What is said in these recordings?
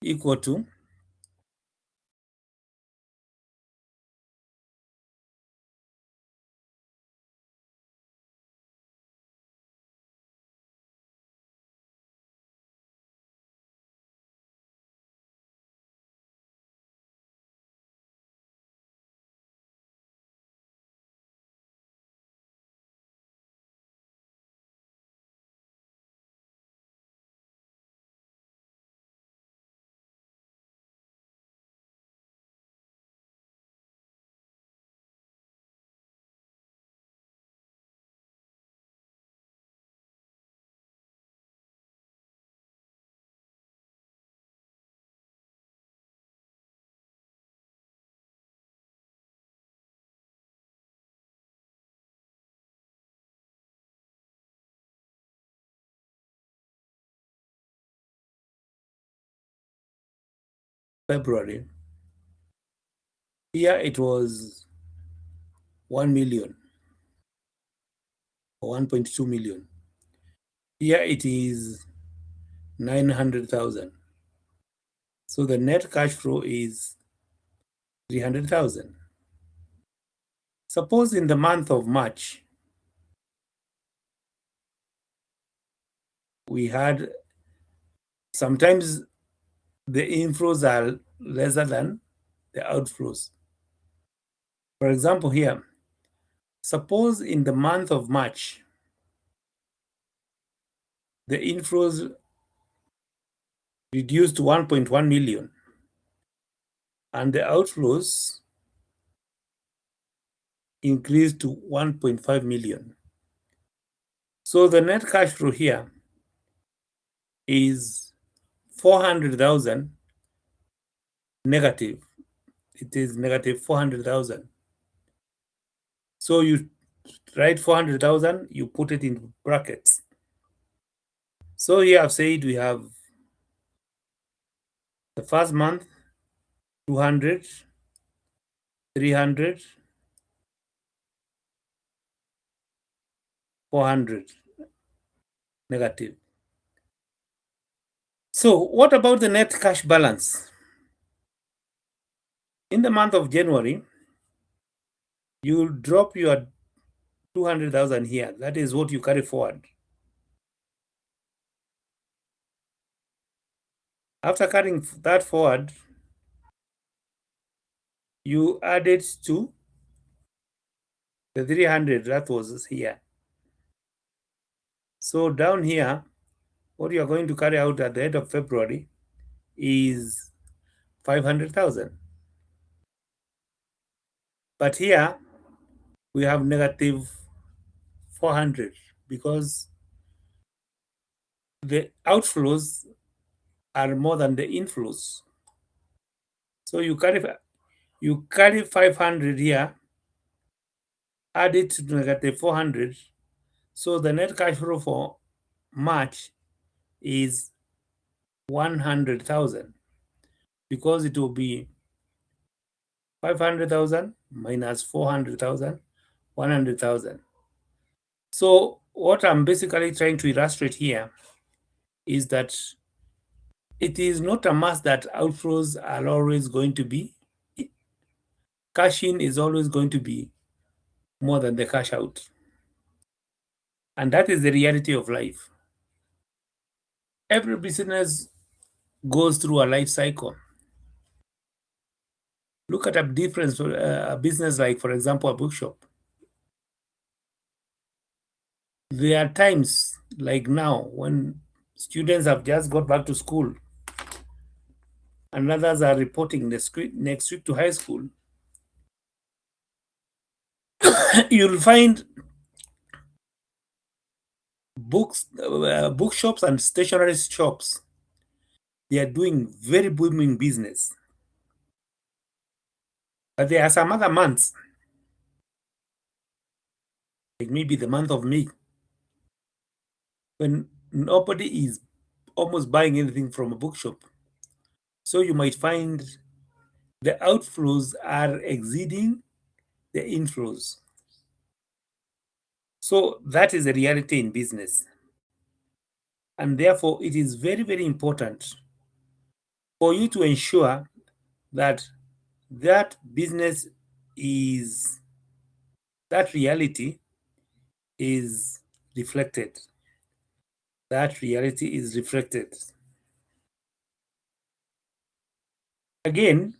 equal to February. Here it was 1 million or 1.2 million. Here it is 900,000. So the net cash flow is 300,000. Suppose in the month of March, we had sometimes the inflows are lesser than the outflows. For example, here, suppose in the month of March, the inflows reduced to 1.1 million and the outflows increased to 1.5 million. So the net cash flow here is 400,000 negative. It is negative 400,000. So you write 400,000, you put it in brackets. So here I've said we have the first month 200, 300, 400 negative. So what about the net cash balance? In the month of January, you drop your 200,000 here. That is what you carry forward. After carrying that forward, you add it to the 300 that was here. So down here, what you are going to carry out at the end of February is 500,000. But here we have negative 400 because the outflows are more than the inflows. So you carry 500 here, add it to negative 400. So the net cash flow for March is 100,000 because it will be 500,000 minus 400,000, 100,000. So what I'm basically trying to illustrate here is that it is not a must that outflows are always going to be, cash in is always going to be more than the cash out. And that is the reality of life. Every business goes through a life cycle. Look at a difference for a business like, for example, a bookshop. There are times like now when students have just got back to school and others are reporting next week to high school. You'll find bookshops and stationery shops. They are doing very booming business. But there are some other months, like maybe the month of May, when nobody is almost buying anything from a bookshop. So you might find the outflows are exceeding the inflows. So that is the reality in business. And therefore, it is very, very important for you to ensure that that business is, that reality is reflected. That reality is reflected. Again,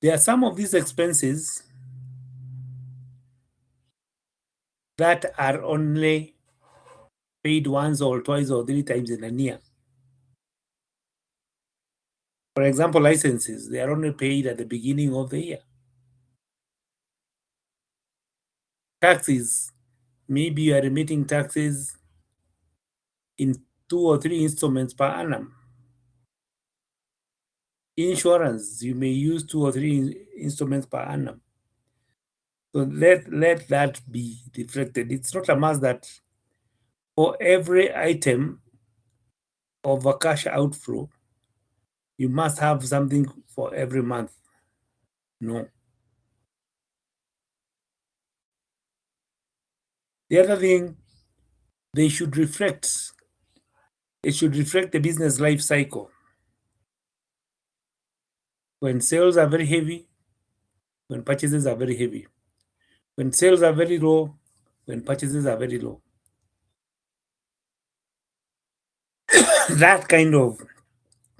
there are some of these expenses that are only paid once or twice or three times in a year. For example, licenses, they are only paid at the beginning of the year. Taxes, maybe you are remitting taxes in 2 or 3 installments per annum. Insurance, you may use 2 or 3 installments per annum. So let that be reflected. It's not a must that for every item of a cash outflow, you must have something for every month. No. The other thing, they should reflect, it should reflect the business life cycle. When sales are very heavy, when purchases are very heavy. When sales are very low, when purchases are very low. That kind of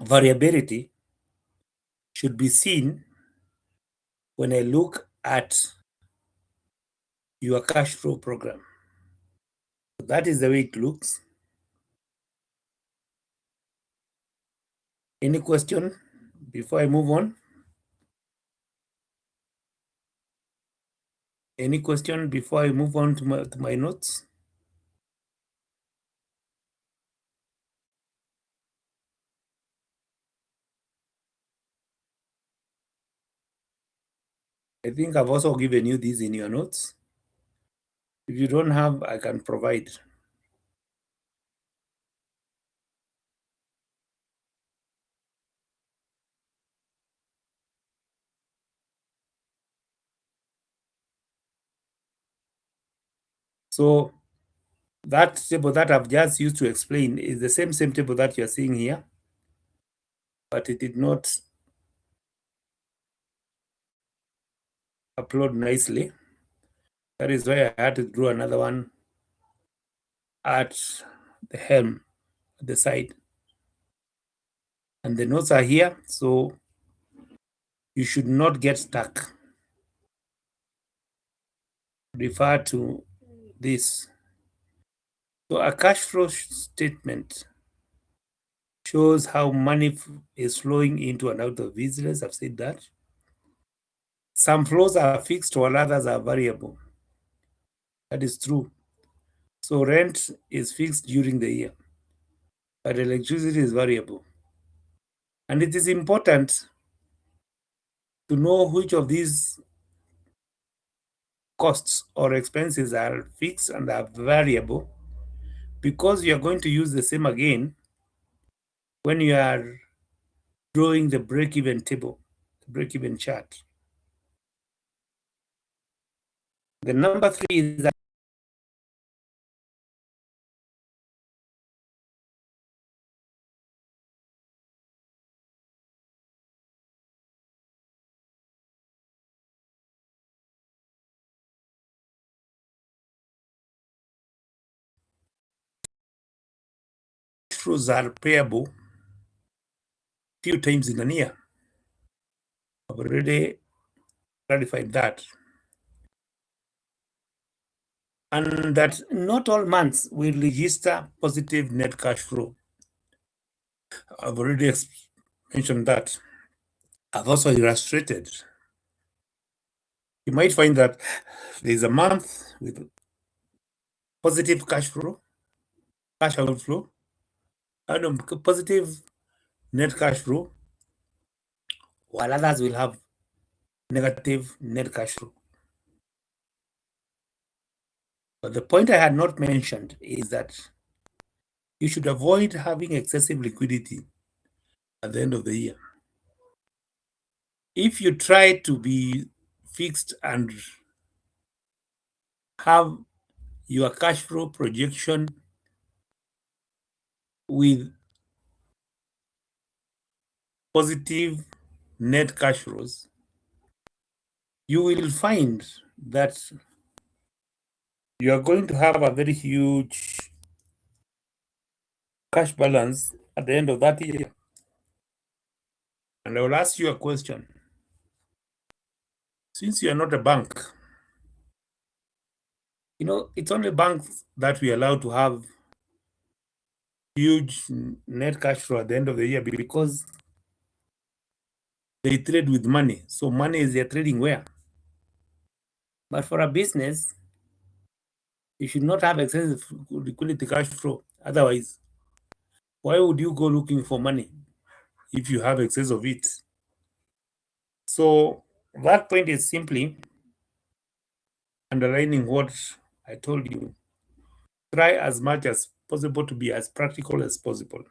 variability should be seen when I look at your cash flow program. That is the way it looks. Any question before I move on? Any question before I move on to my notes? I think I've also given you these in your notes. If you don't have, I can provide. So that table that I've just used to explain is the same table that you're seeing here, but it did not upload nicely. That is why I had to draw another one at the helm, at the side. And the notes are here, so you should not get stuck. Refer to this. So a cash flow statement shows how money is flowing into and out of business. I've said that. Some flows are fixed while others are variable. That is true. So rent is fixed during the year, but electricity is variable. And it is important to know which of these costs or expenses are fixed and are variable, because you are going to use the same again when you are drawing the break-even table, the break-even chart. The number 3 is that flows are payable few times in a year. I've already clarified that. And that not all months will register positive net cash flow. I've already mentioned that. I've also illustrated. You might find that there's a month with positive cash flow, cash outflow, and positive net cash flow, while others will have negative net cash flow. But the point I had not mentioned is that you should avoid having excessive liquidity at the end of the year. If you try to be fixed and have your cash flow projection with positive net cash flows, you will find that you are going to have a very huge cash balance at the end of that year. And I will ask you a question. Since you are not a bank, it's only banks that we allow to have huge net cash flow at the end of the year because they trade with money. So money is their trading where. But for a business, you should not have excessive liquidity cash flow. Otherwise, why would you go looking for money if you have excess of it? So that point is simply underlining what I told you. Try as much as possible to be as practical as possible.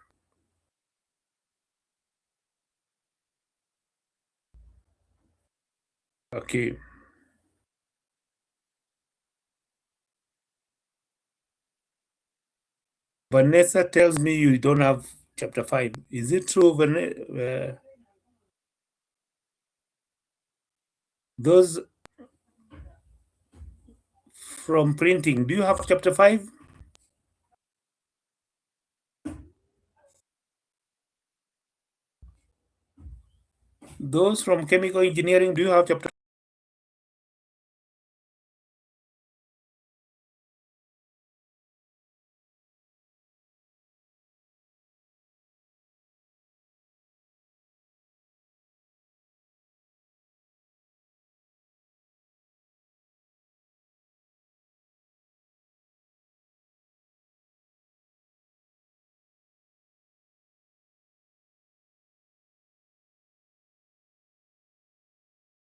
Okay. Vanessa tells me you don't have chapter 5. Is it true, Vanessa? Those from printing, do you have chapter 5? Those from chemical engineering, do you have chapter